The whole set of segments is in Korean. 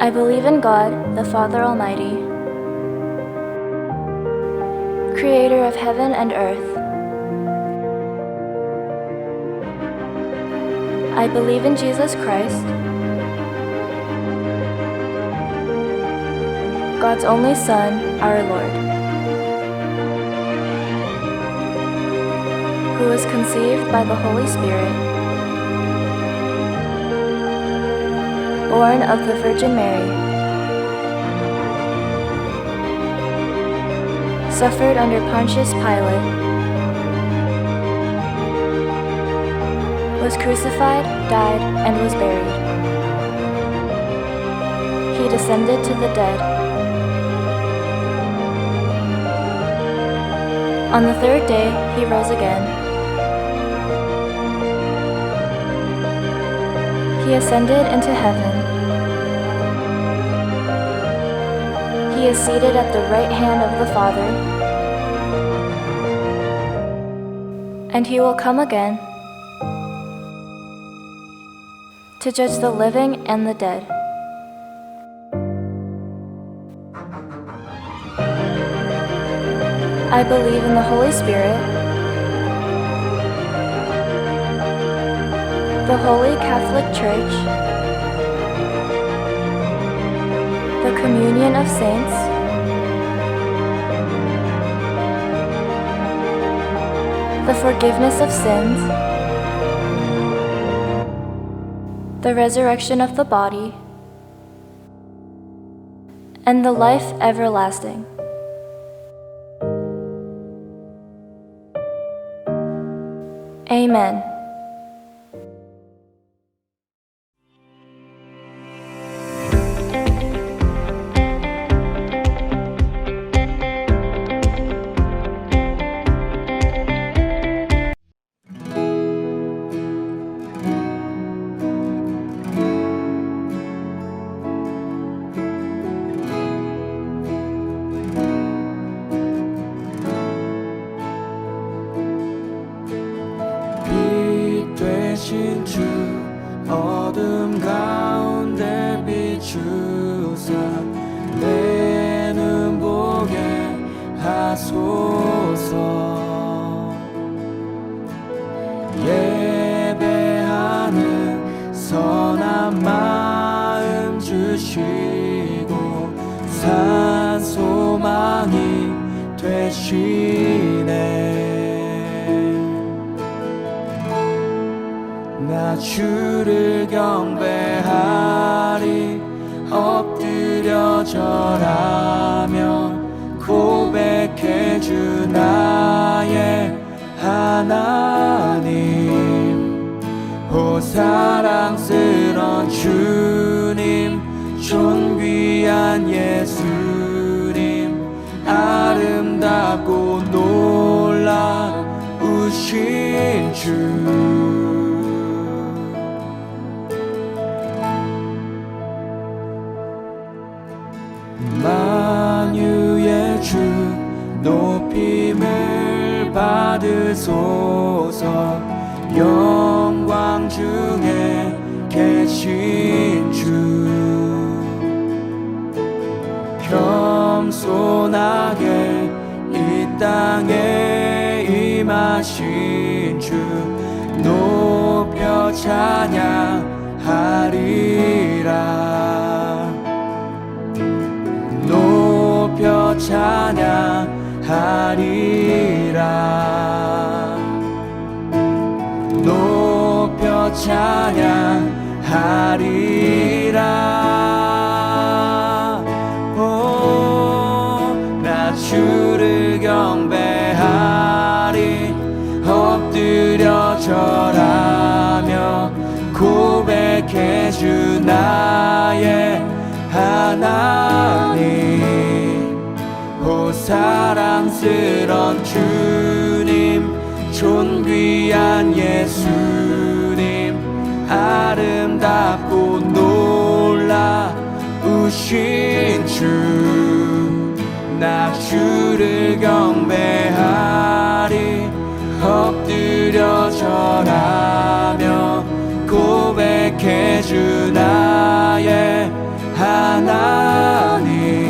I believe in God, the Father Almighty, creator of heaven and earth. I believe in Jesus Christ, God's only Son, our Lord, who was conceived by the Holy Spirit, born of the Virgin Mary, suffered under Pontius Pilate, was crucified, died, and was buried. He descended to the dead. On the third day, he rose again. He ascended into heaven. He is seated at the right hand of the Father, and he will come again to judge the living and the dead. I believe in the Holy Spirit, the Holy Catholic Church, the communion of saints, the forgiveness of sins, the resurrection of the body, and the life everlasting. Amen. 되신 주 어둠 가운데 비추사 내 눈 보게 하소서. 예배하는 선한 마음 주시고 산 소망이 되시네. 나 주를 경배하리 엎드려 절하며 고백해 주 나의 하나님. 오 사랑스런 주님 존귀한 예수님 아름답고 놀라우신 주. 만유의 주 높임을 받으소서. 영광 중에 계신 주 겸손하게 이 땅에 임하신 주 높여 찬양하리라. 높여 찬양하리라. 높여 찬양하리라. 오, 나 주를 경배하리 엎드려 절하며 고백해 주 나의 하나님. 오 사랑스런 주님 존귀한 예수님 아름답고 놀라우신 주. 나 주를 경배하리 엎드려 절하며 고백해 주 나의 하나님. 하나님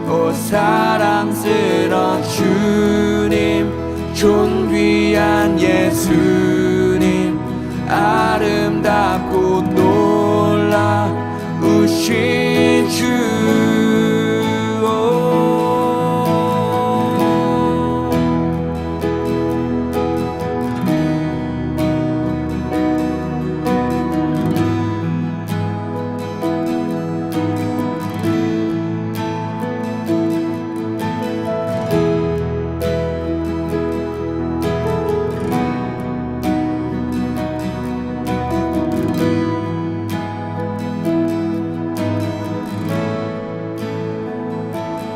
오 사랑스런 주님 존귀한 예수님 아름답고 놀라우신 주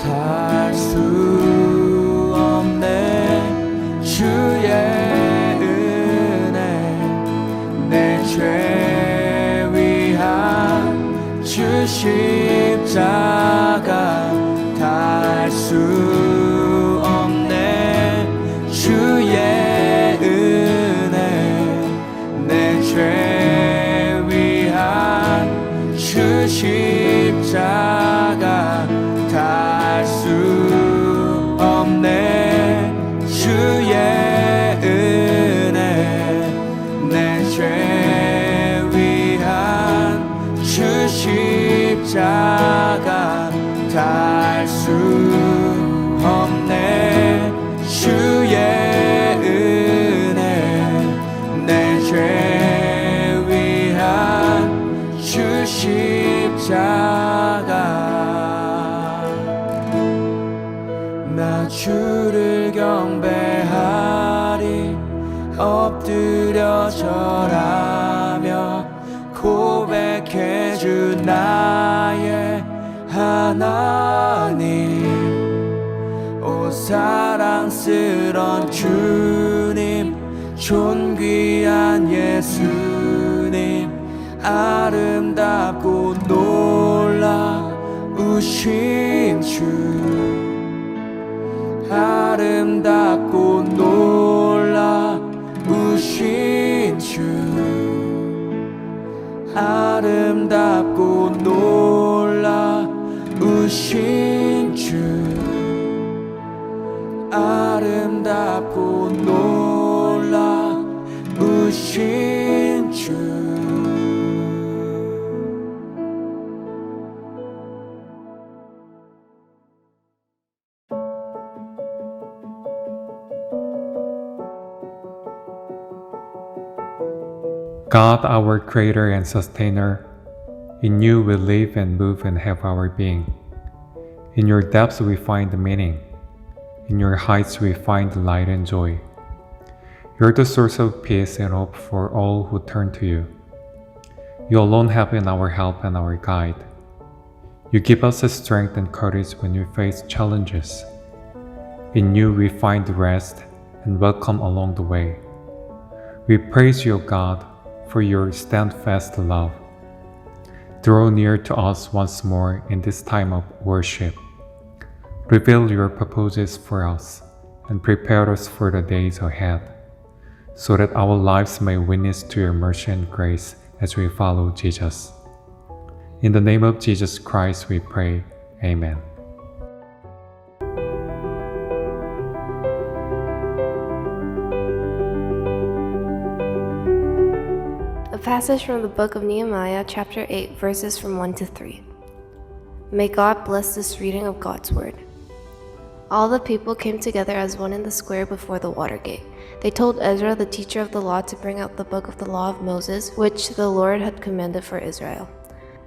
달 수 없네 주의 은혜 내 죄 위한 주 십자가 달 수 없네 주의 은혜 내 죄 위한 주 십자가 달 수 없네 주의 은혜 내 죄 위한 주 십자가 달 수 없네 주의 은혜 내 죄 위한 주 십자가 나 주를 경배하리 엎드려 절하며 고백해 주 나의 하나님 오 사랑스런 주님 존귀한 예수님 아름답고 놀라우신 주 아름답고 놀라우신 주 아름답고 놀라우신 주 아름답고 놀라우신 주 God, our Creator and Sustainer, in you we live and move and have our being. In your depths we find meaning. In your heights we find light and joy. You're the source of peace and hope for all who turn to you. You alone have been our help and our guide. You give us the strength and courage when we face challenges. In you we find rest and welcome along the way. We praise you, God, for your steadfast love. Draw near to us once more in this time of worship. Reveal your purposes for us and prepare us for the days ahead, so that our lives may witness to your mercy and grace as we follow Jesus. In the name of Jesus Christ we pray. Amen. A passage from the book of Nehemiah, chapter 8, verses from 1 to 3. May God bless this reading of God's word. All the people came together as one in the square before the water gate. They told Ezra, the teacher of the law, to bring out the book of the law of Moses, which the Lord had commanded for Israel.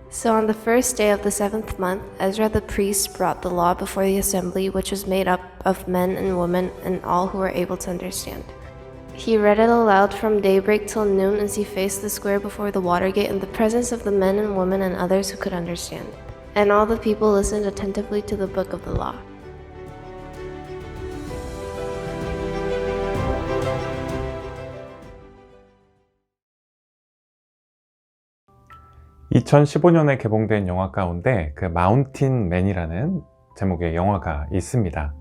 So on the first day of the 7th month, Ezra the priest brought the law before the assembly, which was made up of men and women and all who were able to understand. He read it aloud from daybreak till noon as he faced the square before the water gate in the presence of the men and women and others who could understand. And all the people listened attentively to the book of the law. (2015년에) 개봉된 영화 가운데 그 마운틴 맨이라는 제목의 영화가 있습니다.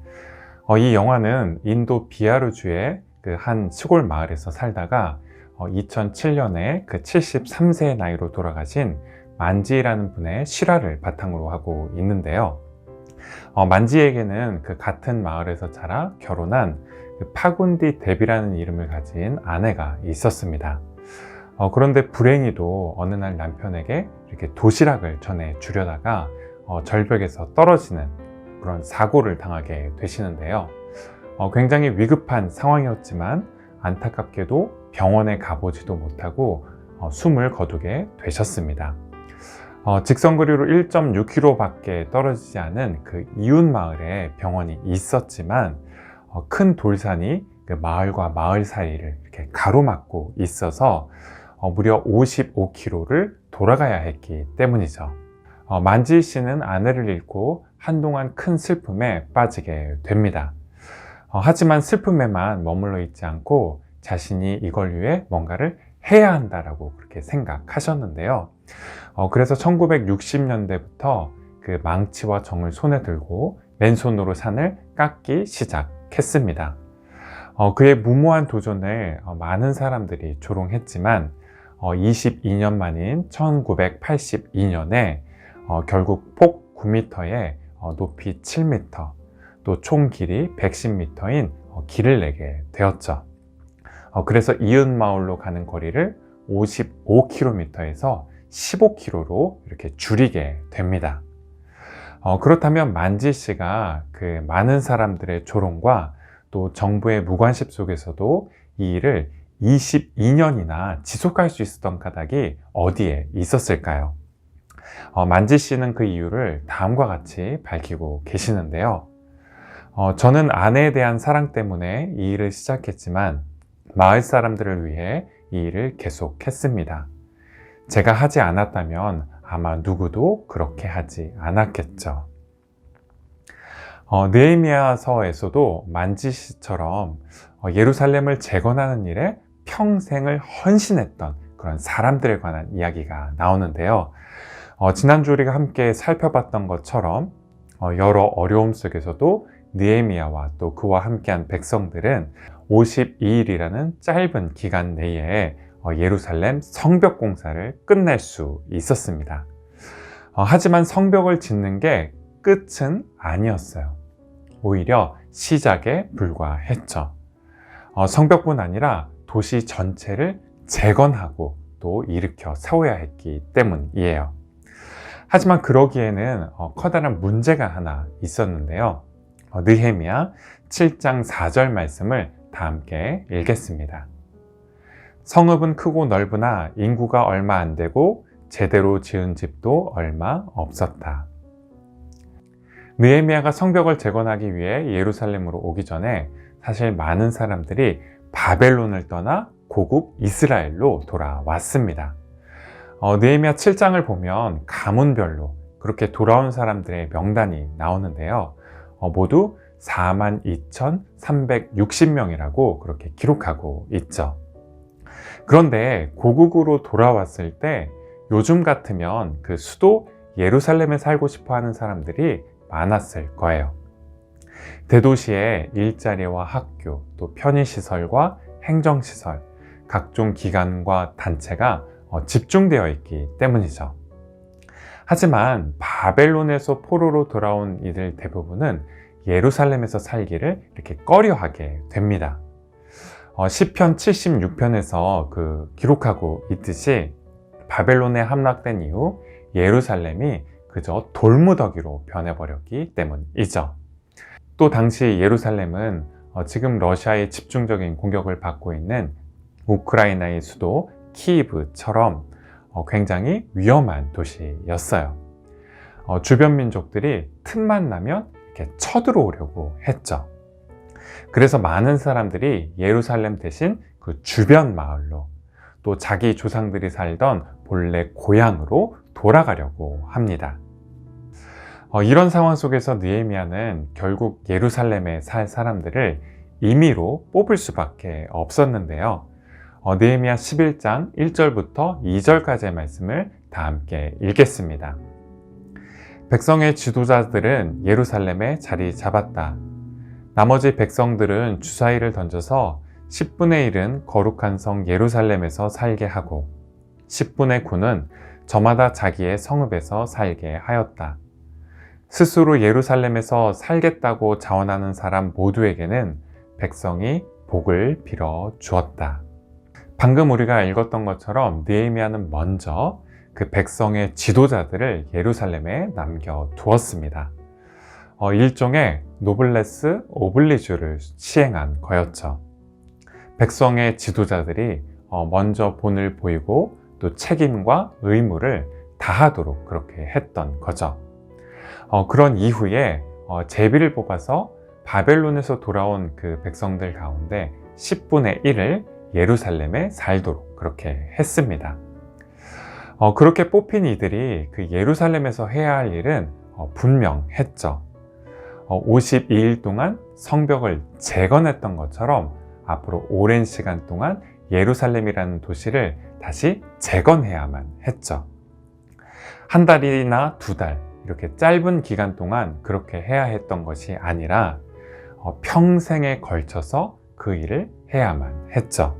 이 영화는 인도 비하르주의 그 한 시골 마을에서 살다가 2007년에 그 73세의 나이로 돌아가신 만지라는 분의 실화를 바탕으로 하고 있는데요. 만지에게는 그 같은 마을에서 자라 결혼한 그 파군디 데비라는 이름을 가진 아내가 있었습니다. 그런데 불행히도 어느 날 남편에게 이렇게 도시락을 전해 주려다가 절벽에서 떨어지는 그런 사고를 당하게 되시는데요. 굉장히 위급한 상황이었지만 안타깝게도 병원에 가보지도 못하고 숨을 거두게 되셨습니다. 직선거리로 1.6km 밖에 떨어지지 않은 그 이웃 마을에 병원이 있었지만 큰 돌산이 그 마을과 마을 사이를 이렇게 가로막고 있어서 무려 55km를 돌아가야 했기 때문이죠. 만지 씨는 아내를 잃고 한동안 큰 슬픔에 빠지게 됩니다. 하지만 슬픔에만 머물러 있지 않고 자신이 이걸 위해 뭔가를 해야 한다라고 그렇게 생각하셨는데요. 그래서 1960년대부터 그 망치와 정을 손에 들고 맨손으로 산을 깎기 시작했습니다. 그의 무모한 도전을 많은 사람들이 조롱했지만 22년 만인 1982년에 결국 폭 9m에 높이 7m, 또 총 길이 110m인 길을 내게 되었죠. 그래서 이웃 마을로 가는 거리를 55km에서 15km로 이렇게 줄이게 됩니다. 그렇다면 만지 씨가 그 많은 사람들의 조롱과 또 정부의 무관심 속에서도 이 일을 22년이나 지속할 수 있었던 까닭이 어디에 있었을까요? 만지 씨는 그 이유를 다음과 같이 밝히고 계시는데요. 저는 아내에 대한 사랑 때문에 이 일을 시작했지만 마을 사람들을 위해 이 일을 계속했습니다. 제가 하지 않았다면 아마 누구도 그렇게 하지 않았겠죠. 느헤미야서에서도 만지 씨처럼 예루살렘을 재건하는 일에 평생을 헌신했던 그런 사람들에 관한 이야기가 나오는데요. 지난주 우리가 함께 살펴봤던 것처럼 여러 어려움 속에서도 느헤미야와 또 그와 함께한 백성들은 52일이라는 짧은 기간 내에 예루살렘 성벽 공사를 끝낼 수 있었습니다. 하지만 성벽을 짓는 게 끝은 아니었어요. 오히려 시작에 불과했죠. 성벽뿐 아니라 도시 전체를 재건하고 또 일으켜 세워야 했기 때문이에요. 하지만 그러기에는 커다란 문제가 하나 있었는데요. 느헤미야 7장 4절 말씀을 다 함께 읽겠습니다. 성읍은 크고 넓으나 인구가 얼마 안 되고 제대로 지은 집도 얼마 없었다. 느헤미야가 성벽을 재건하기 위해 예루살렘으로 오기 전에 사실 많은 사람들이 바벨론을 떠나 고국 이스라엘로 돌아왔습니다. 느헤미야 7장을 보면 가문별로 그렇게 돌아온 사람들의 명단이 나오는데요. 모두 42,360명이라고 그렇게 기록하고 있죠. 그런데 고국으로 돌아왔을 때 요즘 같으면 그 수도 예루살렘에 살고 싶어 하는 사람들이 많았을 거예요. 대도시에 일자리와 학교, 또 편의시설과 행정시설, 각종 기관과 단체가 집중되어 있기 때문이죠. 하지만 바벨론에서 포로로 돌아온 이들 대부분은 예루살렘에서 살기를 이렇게 꺼려하게 됩니다. 시편 76편에서 기록하고 있듯이 바벨론에 함락된 이후 예루살렘이 그저 돌무더기로 변해버렸기 때문이죠. 또 당시 예루살렘은 지금 러시아의 집중적인 공격을 받고 있는 우크라이나의 수도 키이브처럼 굉장히 위험한 도시였어요. 주변 민족들이 틈만 나면 이렇게 쳐들어오려고 했죠. 그래서 많은 사람들이 예루살렘 대신 그 주변 마을로 또 자기 조상들이 살던 본래 고향으로 돌아가려고 합니다. 이런 상황 속에서 느헤미야는 결국 예루살렘에 살 사람들을 임의로 뽑을 수밖에 없었는데요. 느헤미야 11장 1절부터 2절까지의 말씀을 다 함께 읽겠습니다. 백성의 지도자들은 예루살렘에 자리 잡았다. 나머지 백성들은 주사위를 던져서 10분의 1은 거룩한 성 예루살렘에서 살게 하고 10분의 9는 저마다 자기의 성읍에서 살게 하였다. 스스로 예루살렘에서 살겠다고 자원하는 사람 모두에게는 백성이 복을 빌어 주었다. 방금 우리가 읽었던 것처럼 느헤미야는 먼저 그 백성의 지도자들을 예루살렘에 남겨두었습니다. 일종의 노블레스 오블리주를 시행한 거였죠. 백성의 지도자들이 먼저 본을 보이고 또 책임과 의무를 다하도록 그렇게 했던 거죠. 그런 이후에 제비를 뽑아서 바벨론에서 돌아온 그 백성들 가운데 10분의 1을 예루살렘에 살도록 그렇게 했습니다. 그렇게 뽑힌 이들이 그 예루살렘에서 해야 할 일은 분명했죠. 52일 동안 성벽을 재건했던 것처럼 앞으로 오랜 시간 동안 예루살렘이라는 도시를 다시 재건해야만 했죠. 한 달이나 두 달, 이렇게 짧은 기간 동안 그렇게 해야 했던 것이 아니라 평생에 걸쳐서 그 일을 해야만 했죠.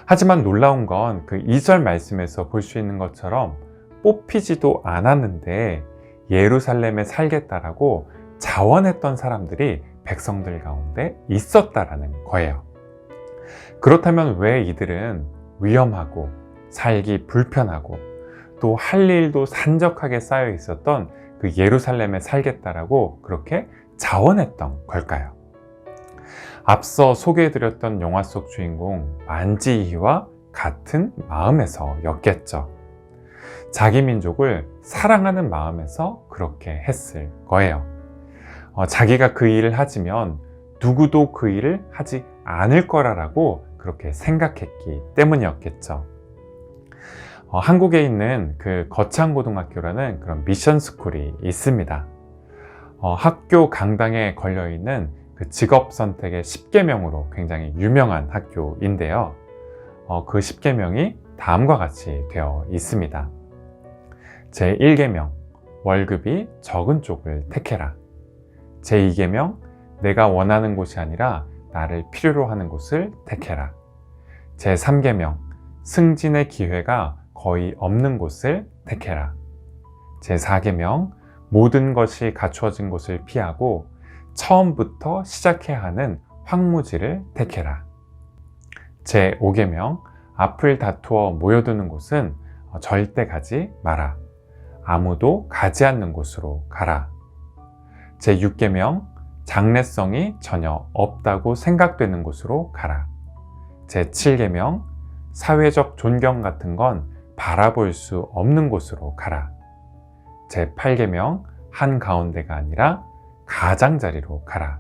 하지만 놀라운 건 그 2절 말씀에서 볼 수 있는 것처럼 뽑히지도 않았는데 예루살렘에 살겠다라고 자원했던 사람들이 백성들 가운데 있었다라는 거예요. 그렇다면 왜 이들은 위험하고 살기 불편하고 또 할 일도 산적하게 쌓여 있었던 그 예루살렘에 살겠다라고 그렇게 자원했던 걸까요? 앞서 소개해드렸던 영화 속 주인공 만지히와 같은 마음에서였겠죠. 자기 민족을 사랑하는 마음에서 그렇게 했을 거예요. 자기가 그 일을 하지면 누구도 그 일을 하지 않을 거라고 그렇게 생각했기 때문이었겠죠. 한국에 있는 그 거창고등학교라는 그런 미션 스쿨이 있습니다. 학교 강당에 걸려있는 그 직업 선택의 10계명으로 굉장히 유명한 학교인데요. 그 10계명이 다음과 같이 되어 있습니다. 제1계명, 월급이 적은 쪽을 택해라. 제2계명, 내가 원하는 곳이 아니라 나를 필요로 하는 곳을 택해라. 제3계명, 승진의 기회가 거의 없는 곳을 택해라. 제4계명, 모든 것이 갖추어진 곳을 피하고 처음부터 시작해야 하는 황무지를 택해라. 제5계명, 앞을 다투어 모여드는 곳은 절대 가지 마라. 아무도 가지 않는 곳으로 가라. 제6계명, 장래성이 전혀 없다고 생각되는 곳으로 가라. 제7계명, 사회적 존경 같은 건 바라볼 수 없는 곳으로 가라. 제8계명, 한가운데가 아니라 가장자리로 가라.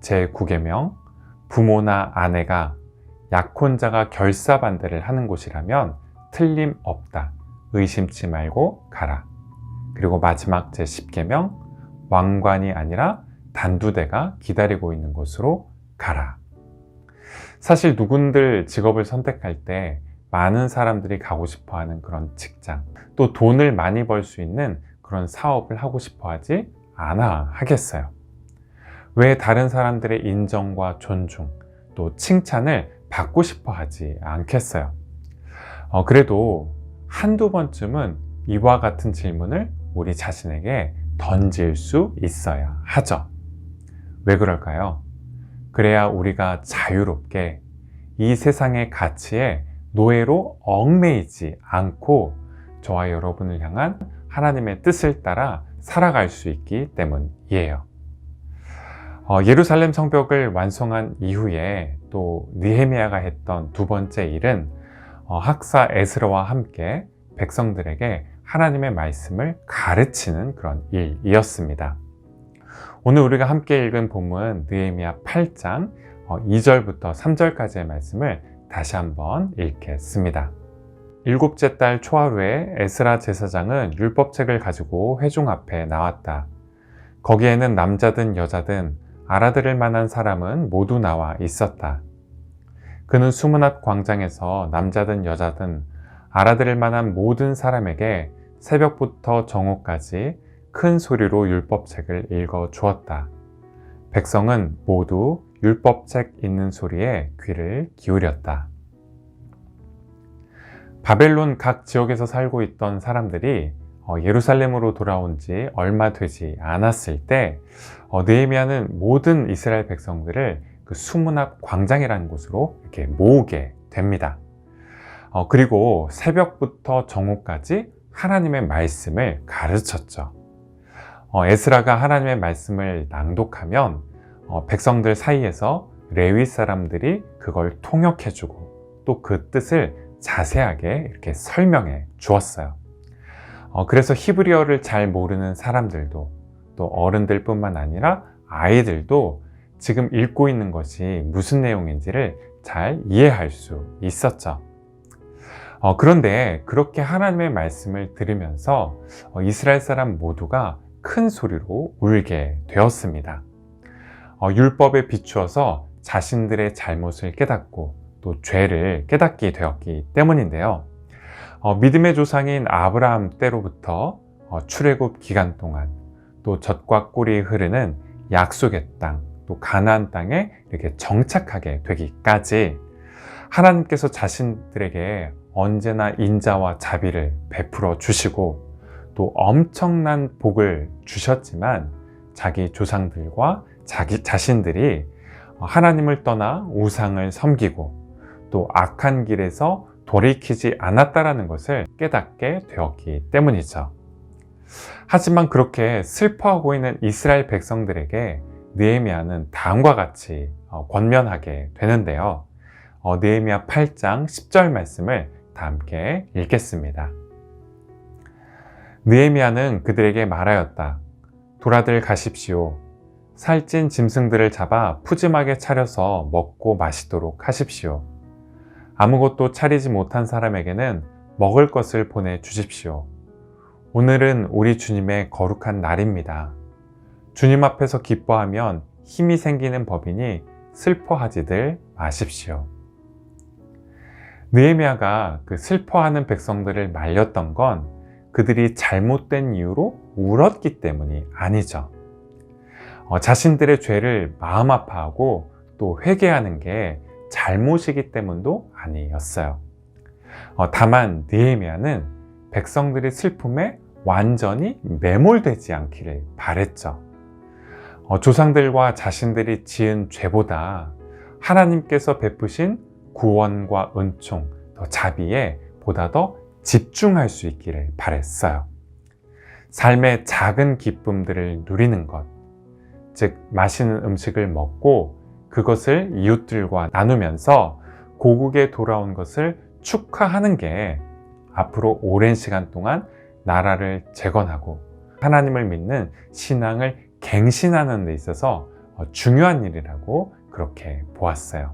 제9계명, 부모나 아내가 약혼자가 결사반대를 하는 곳이라면 틀림없다. 의심치 말고 가라. 그리고 마지막 제10계명, 왕관이 아니라 단두대가 기다리고 있는 곳으로 가라. 사실 누군들 직업을 선택할 때 많은 사람들이 가고 싶어 하는 그런 직장, 또 돈을 많이 벌 수 있는 그런 사업을 하고 싶어 하지 않아 하겠어요. 왜 다른 사람들의 인정과 존중, 또 칭찬을 받고 싶어 하지 않겠어요? 그래도 한두 번쯤은 이와 같은 질문을 우리 자신에게 던질 수 있어야 하죠. 왜 그럴까요? 그래야 우리가 자유롭게 이 세상의 가치에 노예로 얽매이지 않고 저와 여러분을 향한 하나님의 뜻을 따라 살아갈 수 있기 때문이에요. 예루살렘 성벽을 완성한 이후에 또 느헤미야가 했던 두 번째 일은 학사 에스라와 함께 백성들에게 하나님의 말씀을 가르치는 그런 일이었습니다. 오늘 우리가 함께 읽은 본문 느헤미야 8장 2절부터 3절까지의 말씀을 다시 한번 읽겠습니다. 일곱째 달 초하루에 에스라 제사장은 율법책을 가지고 회중 앞에 나왔다. 거기에는 남자든 여자든 알아들을 만한 사람은 모두 나와 있었다. 그는 수문앞 광장에서 남자든 여자든 알아들을 만한 모든 사람에게 새벽부터 정오까지 큰 소리로 율법책을 읽어 주었다. 백성은 모두 율법책 읽는 소리에 귀를 기울였다. 바벨론 각 지역에서 살고 있던 사람들이 예루살렘으로 돌아온 지 얼마 되지 않았을 때 느헤미야는 모든 이스라엘 백성들을 그 수문 앞 광장이라는 곳으로 이렇게 모으게 됩니다. 그리고 새벽부터 정오까지 하나님의 말씀을 가르쳤죠. 에스라가 하나님의 말씀을 낭독하면 백성들 사이에서 레위 사람들이 그걸 통역해주고 또 그 뜻을 자세하게 이렇게 설명해 주었어요. 그래서 히브리어를 잘 모르는 사람들도 또 어른들 뿐만 아니라 아이들도 지금 읽고 있는 것이 무슨 내용인지를 잘 이해할 수 있었죠. 그런데 그렇게 하나님의 말씀을 들으면서 이스라엘 사람 모두가 큰 소리로 울게 되었습니다. 율법에 비추어서 자신들의 잘못을 깨닫고 또 죄를 깨닫게 되었기 때문인데요. 믿음의 조상인 아브라함 때로부터 출애굽 기간 동안 또 젖과 꿀이 흐르는 약속의 땅, 또 가나안 땅에 이렇게 정착하게 되기까지 하나님께서 자신들에게 언제나 인자와 자비를 베풀어 주시고 또 엄청난 복을 주셨지만 자기 조상들과 자기 자신들이 하나님을 떠나 우상을 섬기고 또 악한 길에서 돌이키지 않았다라는 것을 깨닫게 되었기 때문이죠. 하지만 그렇게 슬퍼하고 있는 이스라엘 백성들에게 느헤미야는 다음과 같이 권면하게 되는데요. 느헤미야 8장 10절 말씀을 다 함께 읽겠습니다. 느헤미야는 그들에게 말하였다. 돌아들 가십시오. 살찐 짐승들을 잡아 푸짐하게 차려서 먹고 마시도록 하십시오. 아무것도 차리지 못한 사람에게는 먹을 것을 보내주십시오. 오늘은 우리 주님의 거룩한 날입니다. 주님 앞에서 기뻐하면 힘이 생기는 법이니 슬퍼하지들 마십시오. 느헤미야가 그 슬퍼하는 백성들을 말렸던 건 그들이 잘못된 이유로 울었기 때문이 아니죠. 자신들의 죄를 마음 아파하고 또 회개하는 게 잘못이기 때문도 아니었어요. 다만 느헤미야는 백성들의 슬픔에 완전히 매몰되지 않기를 바랬죠. 조상들과 자신들이 지은 죄보다 하나님께서 베푸신 구원과 은총, 더 자비에 보다 더 집중할 수 있기를 바랬어요. 삶의 작은 기쁨들을 누리는 것, 즉 맛있는 음식을 먹고 그것을 이웃들과 나누면서 고국에 돌아온 것을 축하하는 게 앞으로 오랜 시간 동안 나라를 재건하고 하나님을 믿는 신앙을 갱신하는 데 있어서 중요한 일이라고 그렇게 보았어요.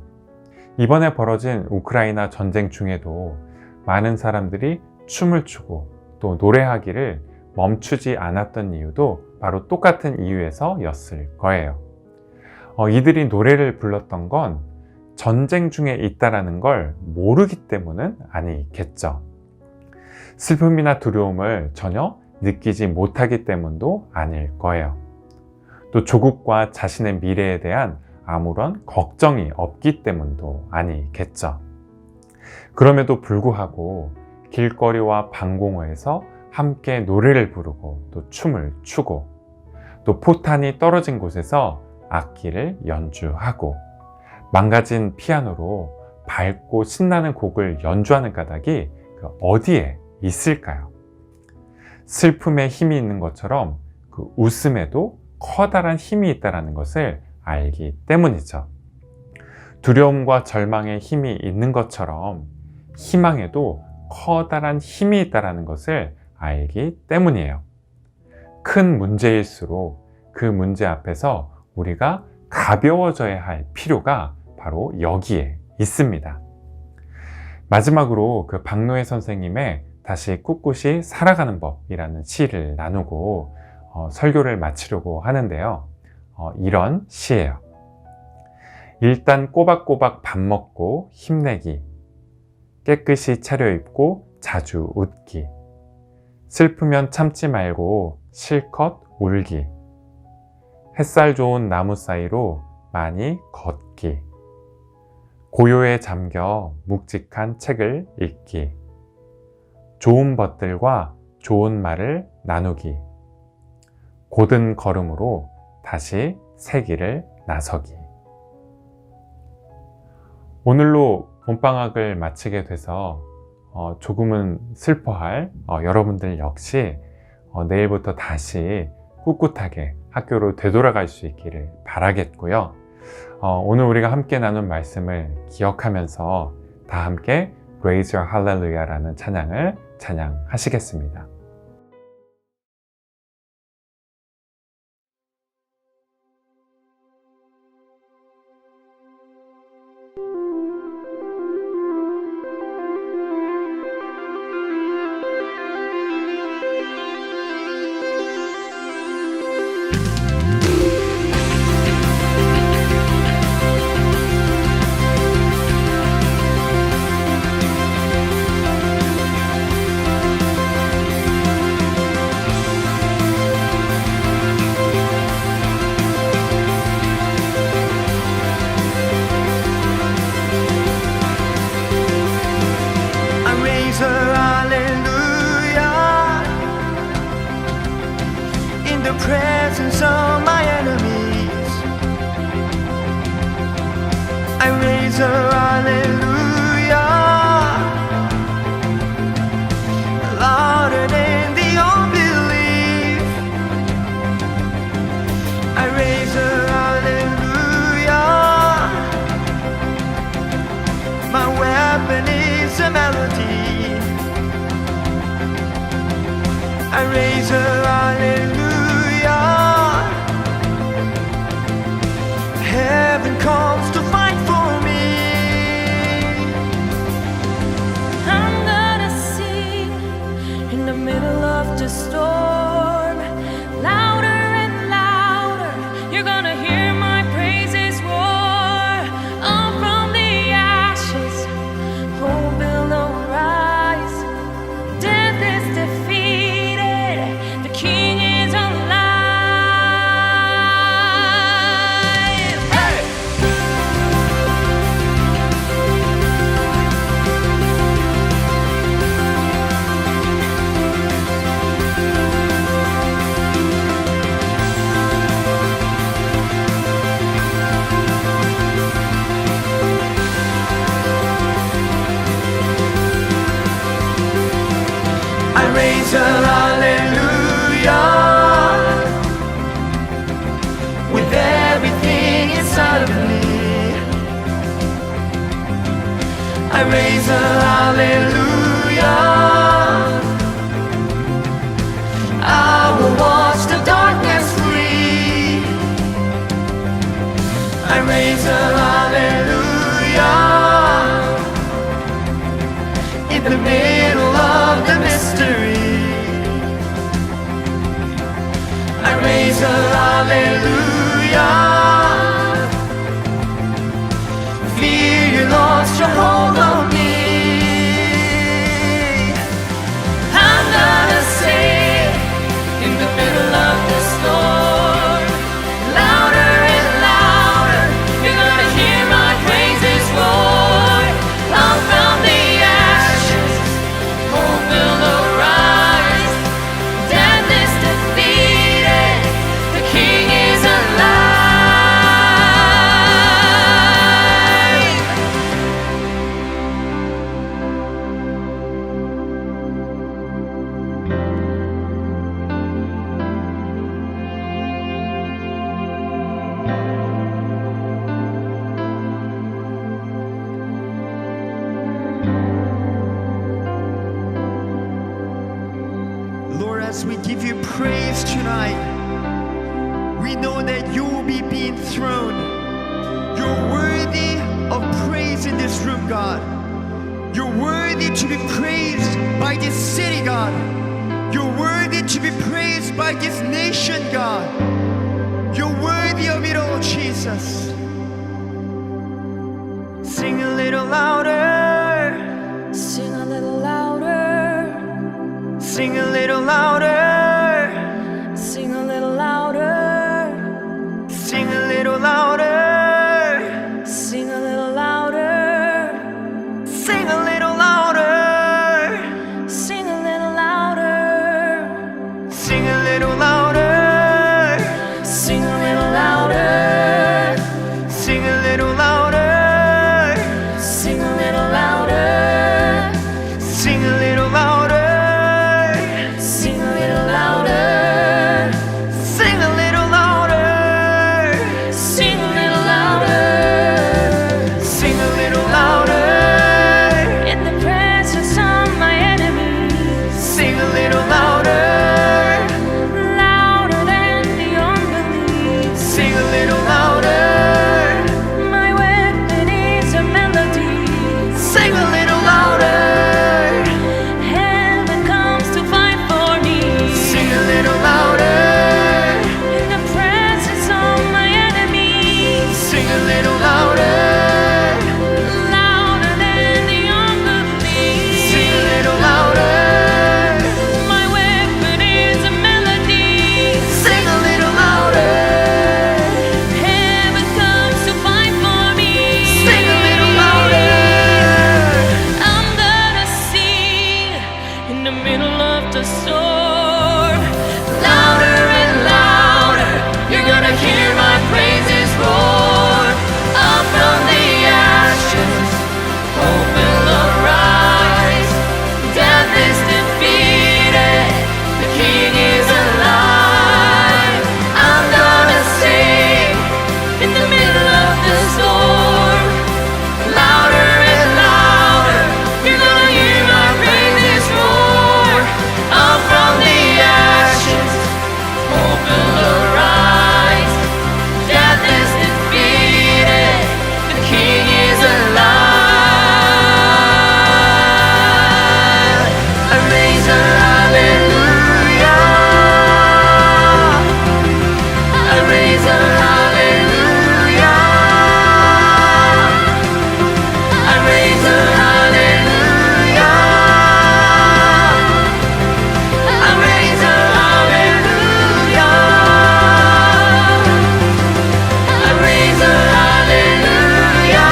이번에 벌어진 우크라이나 전쟁 중에도 많은 사람들이 춤을 추고 또 노래하기를 멈추지 않았던 이유도 바로 똑같은 이유에서였을 거예요. 이들이 노래를 불렀던 건 전쟁 중에 있다라는 걸 모르기 때문은 아니겠죠. 슬픔이나 두려움을 전혀 느끼지 못하기 때문도 아닐 거예요. 또 조국과 자신의 미래에 대한 아무런 걱정이 없기 때문도 아니겠죠. 그럼에도 불구하고 길거리와 방공호에서 함께 노래를 부르고 또 춤을 추고 또 포탄이 떨어진 곳에서 악기를 연주하고 망가진 피아노로 밝고 신나는 곡을 연주하는 까닭이 어디에 있을까요? 슬픔에 힘이 있는 것처럼 그 웃음에도 커다란 힘이 있다는 것을 알기 때문이죠. 두려움과 절망에 힘이 있는 것처럼 희망에도 커다란 힘이 있다는 것을 알기 때문이에요. 큰 문제일수록 그 문제 앞에서 우리가 가벼워져야 할 필요가 바로 여기에 있습니다. 마지막으로 그 박노해 선생님의 다시 꿋꿋이 살아가는 법이라는 시를 나누고 설교를 마치려고 하는데요. 이런 시예요. 일단 꼬박꼬박 밥 먹고 힘내기, 깨끗이 차려입고 자주 웃기, 슬프면 참지 말고 실컷 울기, 햇살 좋은 나무 사이로 많이 걷기, 고요에 잠겨 묵직한 책을 읽기, 좋은 것들과 좋은 말을 나누기, 곧은 걸음으로 다시 새 길을 나서기. 오늘로 봄방학을 마치게 돼서 조금은 슬퍼할 여러분들 역시 내일부터 다시 꿋꿋하게 학교로 되돌아갈 수 있기를 바라겠고요. 오늘 우리가 함께 나눈 말씀을 기억하면서 다 함께 Raise Your Hallelujah라는 찬양을 찬양하시겠습니다. Presence of my enemies, I raise a hallelujah louder than the unbelief. I raise a hallelujah. My weapon is a melody. I raise a hallelujah. Heaven comes to fight for me. I'm gonna sing in the middle of the storm, louder and louder. You're gonna hear my praises roar. Up from the ashes, hope will arise. Death is defeated, the King is alive. I raise a hallelujah with everything inside of me. I raise a hallelujah. I will watch the darkness flee. I raise a hallelujah in the middle of the mystery. I raise a hallelujah. Fear you lost your hold on me. I'm gonna sing in the middle of the storm, louder and louder. You're gonna hear my praises roar. Up from the ashes, hope will arise. Death is defeated, the King is alive. Lord, as we give you praise tonight, we know that you will be being thrown. You're worthy of praise in this room, God. You're worthy to be praised by this city, God. You're worthy to be praised by this nation, God. You're worthy of it all, Jesus. Sing a little louder. Sing a little louder, Sing a little louder. sing a little louder, Sing a little louder. sing a little louder, Sing a little louder. sing a the middle of the storm. Louder and louder, you're gonna hear my praises roar. Up from the ashes, hope will arise. Death is defeated, the King is alive. I'm gonna sing in the middle of the storm. Louder and louder, you're gonna hear my praises roar. Up from the ashes, hope will arise. Death is defeated, the King is alive. I raise a hallelujah. I raise a hallelujah. I raise a hallelujah. I raise a hallelujah. I raise a hallelujah.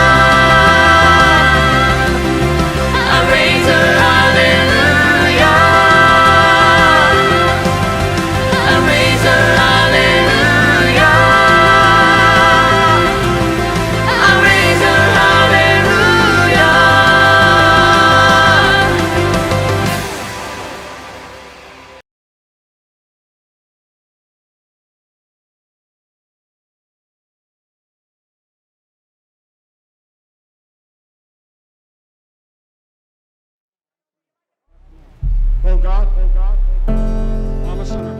I raise a hallelujah. I raise a hallelujah. I raise a hallelujah. Oh God, I'm a sinner.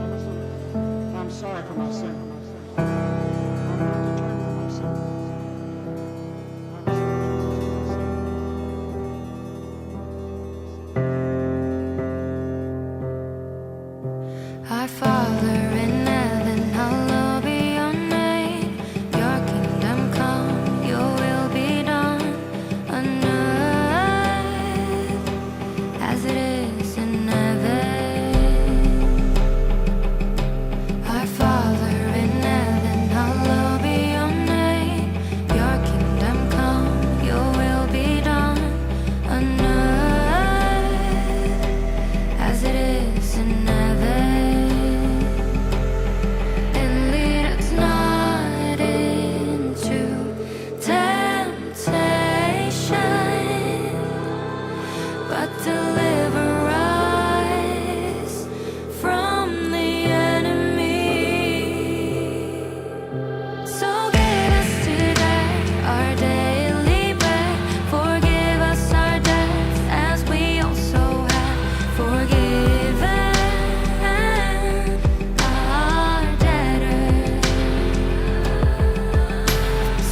I'm sorry for my sin. I'm going to turn from my sin. Our Father in heaven, hallowed be your name. Your kingdom come, your will be done on earth as it is in heaven. Our Father in heaven, hallowed be your name. Your kingdom come, your will be done on earth as it is in heaven. And lead us not into temptation, but deliver us from the enemy. So give us today our daily bread. Forgive us our debts as we also have forgiven our debtors.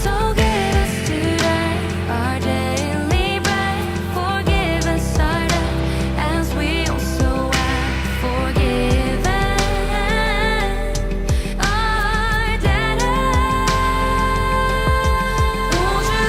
So give us today our daily bread. Forgive us our debts as we also have forgiven our debtors. Won't you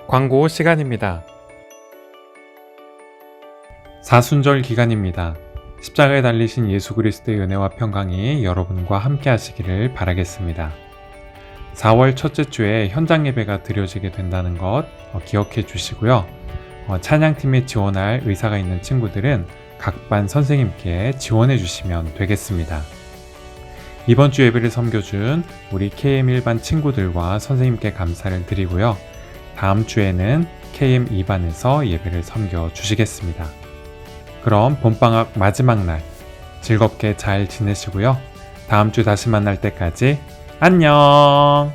광고 시간입니다. 사순절 기간입니다. 십자가에 달리신 예수 그리스도의 은혜와 평강이 여러분과 함께 하시기를 바라겠습니다. 4월 첫째 주에 현장 예배가 드려지게 된다는 것 기억해 주시고요. 찬양팀에 지원할 의사가 있는 친구들은 각 반 선생님께 지원해 주시면 되겠습니다. 이번 주 예배를 섬겨준 우리 KM1반 친구들과 선생님께 감사를 드리고요. 다음 주에는 KM2반에서 예배를 섬겨 주시겠습니다. 그럼 봄방학 마지막 날 즐겁게 잘 지내시고요. 다음 주 다시 만날 때까지 안녕!